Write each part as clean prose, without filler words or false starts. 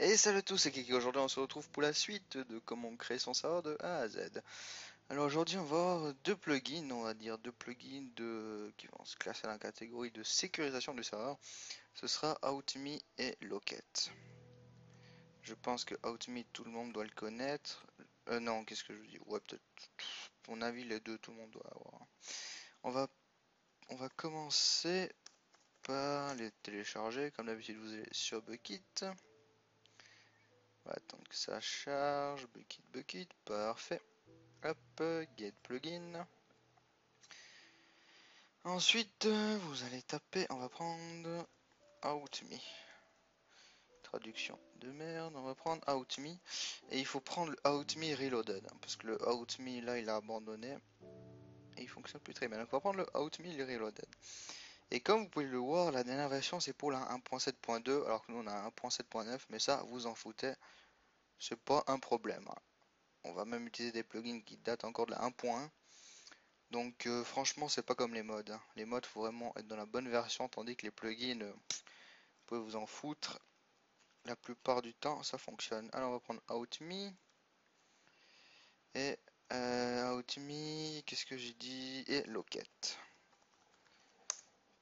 Et salut à tous, c'est Kiki. Aujourd'hui on se retrouve pour la suite de comment créer son serveur de A à Z. Alors aujourd'hui on va voir deux plugins, on va dire deux plugins qui vont se classer dans la catégorie de sécurisation du serveur. Ce sera OutMe et Locket. Je pense que OutMe tout le monde doit le connaître. Non, qu'est-ce que je dis? Ouais, peut-être. À mon avis les deux tout le monde doit avoir. On va, on va commencer par les télécharger. Comme d'habitude vous allez sur Bukkit. On va attendre que ça charge. Bukkit, parfait. Hop, get plugin. Ensuite, vous allez taper, on va prendre OutMe. Traduction de merde, on va prendre OutMe. Et il faut prendre le OutMe Reloaded. Parce que le OutMe là, il a abandonné. Et il fonctionne plus très bien. Donc on va prendre le OutMe Reloaded. Et comme vous pouvez le voir, la dernière version c'est pour la 1.7.2. Alors que nous on a 1.7.9. Mais ça, vous en foutez. C'est pas un problème. On va même utiliser des plugins qui datent encore de la 1.1. Donc franchement c'est pas comme les mods. Les mods faut vraiment être dans la bonne version tandis que les plugins vous pouvez vous en foutre. La plupart du temps ça fonctionne. Alors on va prendre OutMe et OutMe, qu'est-ce que j'ai dit, et Locket.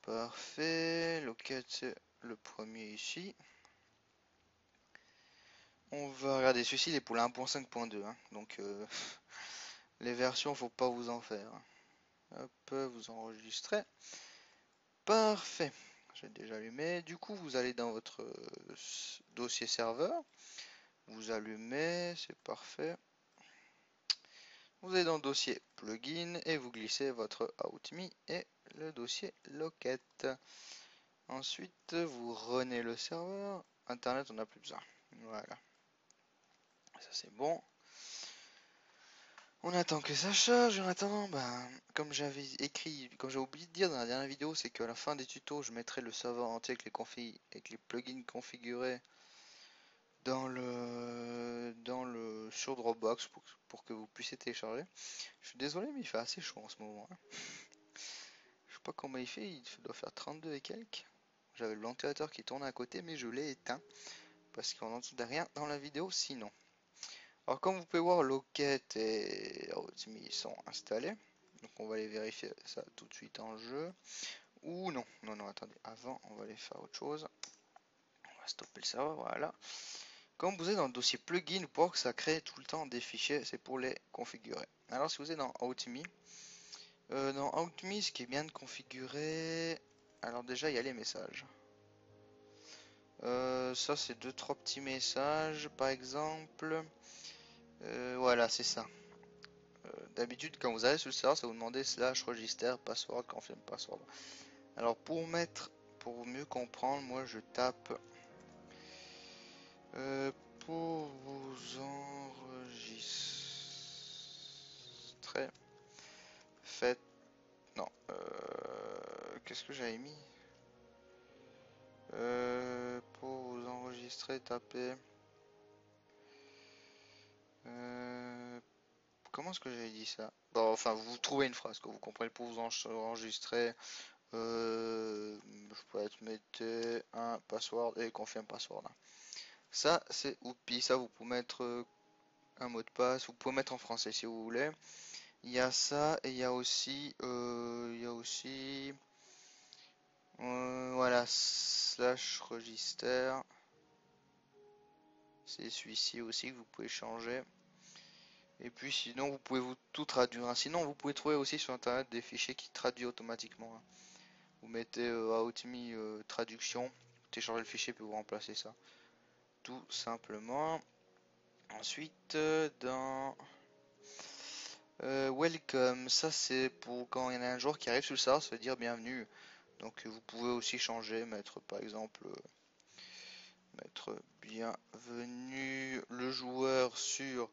Parfait, Locket c'est le premier ici. On va regarder celui-ci, il est pour la 1.5.2 hein. Donc les versions faut pas vous en faire. Hop, vous enregistrez. Parfait. J'ai déjà allumé. Du coup, vous allez dans votre dossier serveur. Vous allumez, c'est parfait. Vous allez dans le dossier plugin et vous glissez votre OutMe et le dossier Locket. Ensuite, vous renez le serveur. Internet, on n'a plus besoin. Voilà. Ça, c'est bon. On attend que ça charge. En attendant, comme j'avais écrit, comme j'ai oublié de dire dans la dernière vidéo, c'est qu'à la fin des tutos, je mettrai le serveur entier avec les plugins configurés sur Dropbox pour que vous puissiez télécharger. Je suis désolé mais il fait assez chaud en ce moment, hein. Je sais pas comment il fait, il doit faire 32 et quelques. J'avais le ventilateur qui tournait à côté mais je l'ai éteint parce qu'on n'entendait rien dans la vidéo sinon. Alors comme vous pouvez voir, Locket et Outme sont installés. Donc on va aller vérifier ça tout de suite en jeu. Ou non, non, attendez, avant on va aller faire autre chose. On va stopper le serveur, voilà. Quand vous êtes dans le dossier plugin, vous pouvez voir que ça crée tout le temps des fichiers, c'est pour les configurer. Alors si vous êtes dans OutMe, ce qui est bien de configurer, alors déjà il y a les messages. Ça c'est deux trois petits messages par exemple. Voilà c'est ça. D'habitude quand vous allez sur le serveur, ça vous demandez slash register password confirm password. Alors pour mieux comprendre, moi je tape pour vous enregistrer. Faites. Non. Qu'est-ce que j'avais mis? Pour vous enregistrer, tapez. Comment est-ce que j'avais dit ça? Bon, enfin, vous trouvez une phrase que vous comprenez pour vous enregistrer. Je peux être mettez un password et confirme password. Ça, c'est oupi. Ça, vous pouvez mettre un mot de passe. Vous pouvez mettre en français si vous voulez. Il y a ça et il y a aussi voilà, slash register. C'est celui-ci aussi que vous pouvez changer. Et puis sinon, vous pouvez tout traduire, hein. Sinon, vous pouvez trouver aussi sur internet des fichiers qui traduisent automatiquement, hein. Vous mettez outme traduction, vous téléchargez le fichier puis vous remplacez ça. Tout simplement. Ensuite, dans welcome, ça c'est pour quand il y en a un joueur qui arrive sur le serveur, ça veut dire bienvenue. Donc vous pouvez aussi changer, mettre par exemple mettre bienvenue le joueur sur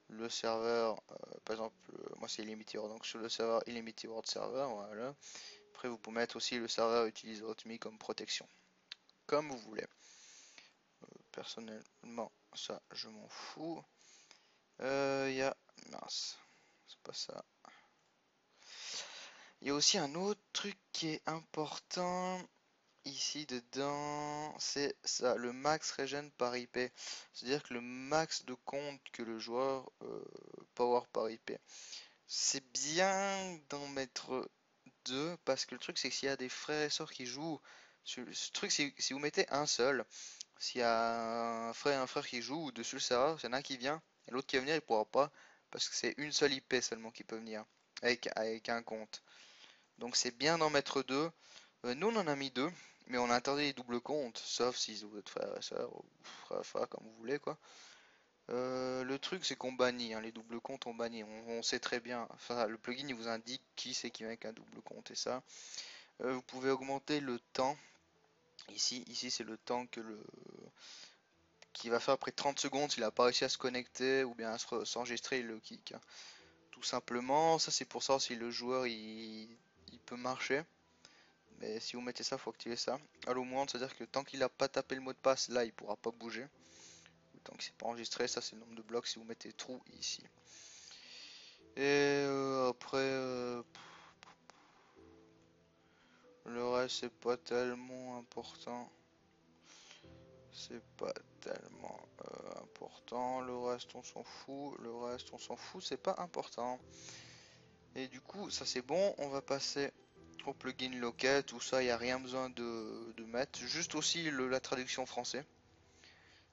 le serveur, par exemple moi c'est Illimity World, donc sur le serveur Illimity World Server, voilà. Après vous pouvez mettre aussi le serveur utilise OutMe comme protection, comme vous voulez. Personnellement ça je m'en fous. Il y a, mince, c'est pas ça. Il y a aussi un autre truc qui est important. ici dedans, c'est ça, le max regen par IP. C'est-à-dire que le max de compte que le joueur peut avoir par IP. C'est bien d'en mettre deux, parce que le truc c'est que s'il y a des frères et sœurs qui jouent, ce truc c'est si vous mettez un seul, s'il y a un frère qui joue dessus le serveur, s'il y en a un qui vient et l'autre qui va venir, il pourra pas, parce que c'est une seule IP seulement qui peut venir avec un compte. Donc c'est bien d'en mettre deux. Nous on en a mis deux, mais on a interdit les doubles comptes, sauf si vous êtes frère et sœur ou frère et frère comme vous voulez quoi. Le truc c'est qu'on bannit, hein, les doubles comptes on bannit, on sait très bien, enfin le plugin il vous indique qui c'est qui vient avec un double compte et ça. Vous pouvez augmenter le temps, ici c'est le temps que le qui va faire après 30 secondes s'il a pas réussi à se connecter ou bien à s'enregistrer il le kick, hein. Tout simplement, ça c'est pour savoir si le joueur il peut marcher. Mais si vous mettez ça, faut activer ça. Allo moins, c'est-à-dire que tant qu'il n'a pas tapé le mot de passe, là, il pourra pas bouger. Tant qu'il s'est pas enregistré, ça c'est le nombre de blocs si vous mettez trou ici. Et après, le reste c'est pas tellement important. C'est pas tellement important. Le reste on s'en fout. Le reste on s'en fout. C'est pas important. Et du coup, ça c'est bon. On va passer au plugin Locket. Tout ça, il n'y a rien besoin de mettre. Juste aussi la traduction français.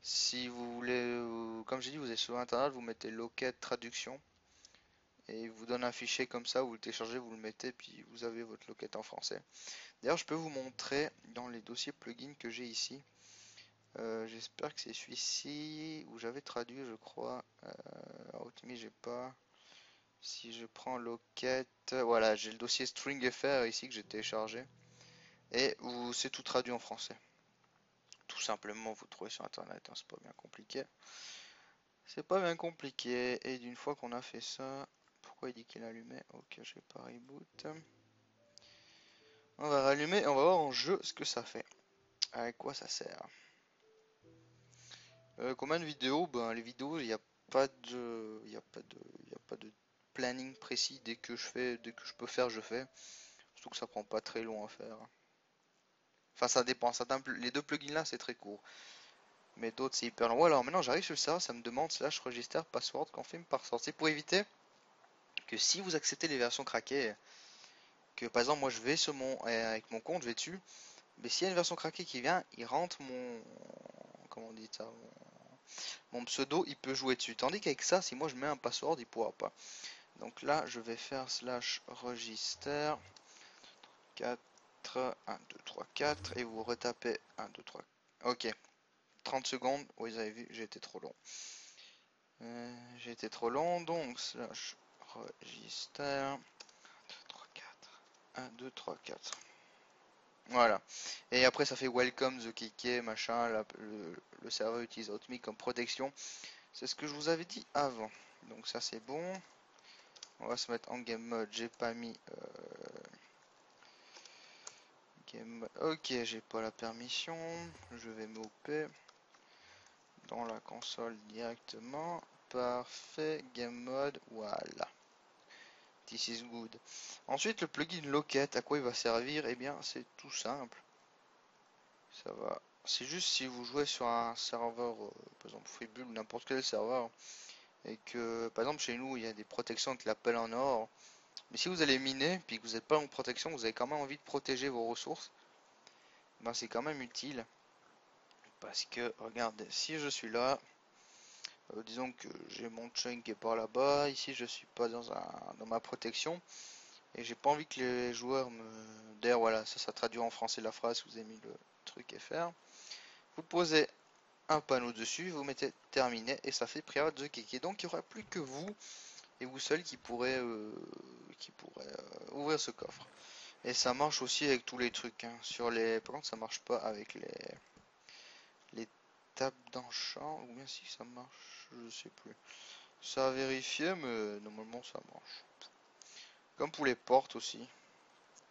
Si vous voulez, comme j'ai dit, vous êtes sur internet, vous mettez Locket traduction et il vous donne un fichier comme ça, vous le téléchargez, vous le mettez, puis vous avez votre Locket en français. D'ailleurs, je peux vous montrer dans les dossiers plugins que j'ai ici. J'espère que c'est celui-ci où j'avais traduit, je crois. Outme, j'ai pas. Si je prends Locket, voilà, j'ai le dossier StringFR ici que j'ai téléchargé et c'est tout traduit en français. Tout simplement, vous trouvez sur internet, hein, c'est pas bien compliqué. C'est pas bien compliqué. Et d'une fois qu'on a fait ça, pourquoi il dit qu'il allumait? Ok, je vais pas reboot. On va rallumer et on va voir en jeu ce que ça fait. À quoi ça sert? Combien de vidéos? Ben les vidéos, il n'y a pas de, il y a pas de planning précis. Dès que je peux faire, je fais. Surtout que ça prend pas très long à faire. Enfin, ça dépend. Les deux plugins là, c'est très court. Mais d'autres, c'est hyper long. Ouais, alors maintenant, j'arrive sur le serveur, ça me demande slash register password confirm password. C'est pour éviter que si vous acceptez les versions craquées, que par exemple, moi je vais sur avec mon compte, je vais dessus. Mais s'il y a une version craquée qui vient, il rentre comment on dit ça, mon pseudo, il peut jouer dessus. Tandis qu'avec ça, si moi je mets un password, il pourra pas. Donc là, je vais faire slash register 4, 1, 2, 3, 4 et vous retapez 1, 2, 3. Ok, 30 secondes. Oui, vous avez vu, j'ai été trop long. Donc slash register 1, 2, 3, 4. Voilà. Et après, ça fait welcome the keykey, machin. Le serveur utilise Outme comme protection. C'est ce que je vous avais dit avant. Donc ça, c'est bon. On va se mettre en game mode. J'ai pas mis game mode. Ok, j'ai pas la permission. Je vais m'OP dans la console directement. Parfait. Game mode. Voilà. This is good. Ensuite, le plugin Locket, à quoi il va servir? Eh bien, c'est tout simple. Ça va. C'est juste si vous jouez sur un serveur, par exemple Freebull ou n'importe quel serveur, et que par exemple chez nous il y a des protections avec l'appel en or. Mais si vous allez miner, puis que vous n'êtes pas en protection, vous avez quand même envie de protéger vos ressources, ben c'est quand même utile. Parce que, regardez, si je suis là, disons que j'ai mon chunk qui est par là-bas, ici je suis pas dans ma protection, et j'ai pas envie que les joueurs me... D'ailleurs voilà, ça traduit en français la phrase, vous avez mis le truc FR. Vous posez un panneau dessus, vous mettez terminé et ça fait private the key. Donc il n'y aura plus que vous et vous seul qui pourrez ouvrir ce coffre. Et ça marche aussi avec tous les trucs. Hein. Par contre, ça marche pas avec les tables d'enchant. Ou bien si ça marche, je sais plus. Ça a vérifié, mais normalement ça marche. Comme pour les portes aussi,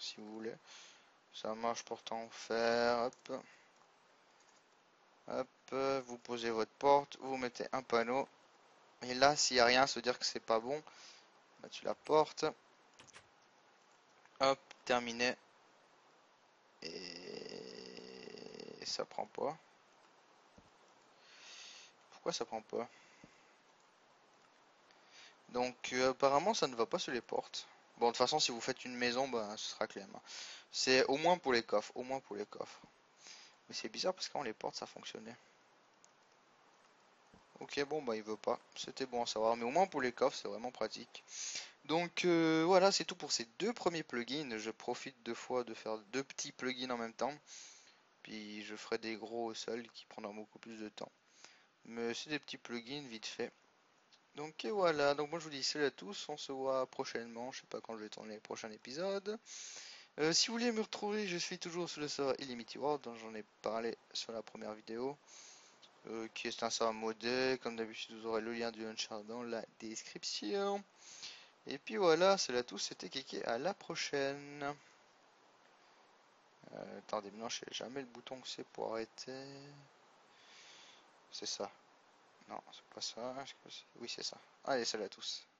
si vous voulez. Ça marche porte en fer. Hop. Hop, vous posez votre porte, vous mettez un panneau. Et là, s'il n'y a rien, se dire que c'est pas bon, bah, tu la portes. Hop, terminé. Et Et ça prend pas. Pourquoi ça prend pas? Donc apparemment ça ne va pas sur les portes. Bon, de toute façon, si vous faites une maison, ben, ce sera clem. C'est au moins pour les coffres, au moins pour les coffres. Mais c'est bizarre parce que quand les portes ça fonctionnait. Ok, bon, bah il veut pas. C'était bon à savoir. Mais au moins pour les coffres, c'est vraiment pratique. Donc voilà, c'est tout pour ces deux premiers plugins. Je profite deux fois de faire deux petits plugins en même temps. Puis je ferai des gros seuls qui prendront beaucoup plus de temps. Mais c'est des petits plugins vite fait. Donc et voilà, donc moi je vous dis salut à tous, on se voit prochainement, je sais pas quand je vais tourner les prochains épisodes. Si vous voulez me retrouver, je suis toujours sur le serveur Illimity World, dont j'en ai parlé sur la première vidéo, qui est un serveur modé, comme d'habitude vous aurez le lien du launcher dans la description. Et puis voilà, salut à tous, c'était Kéké, à la prochaine. Attendez, maintenant je sais jamais le bouton que c'est pour arrêter. C'est ça. Non, c'est pas ça. Oui, c'est ça. Allez, salut à tous.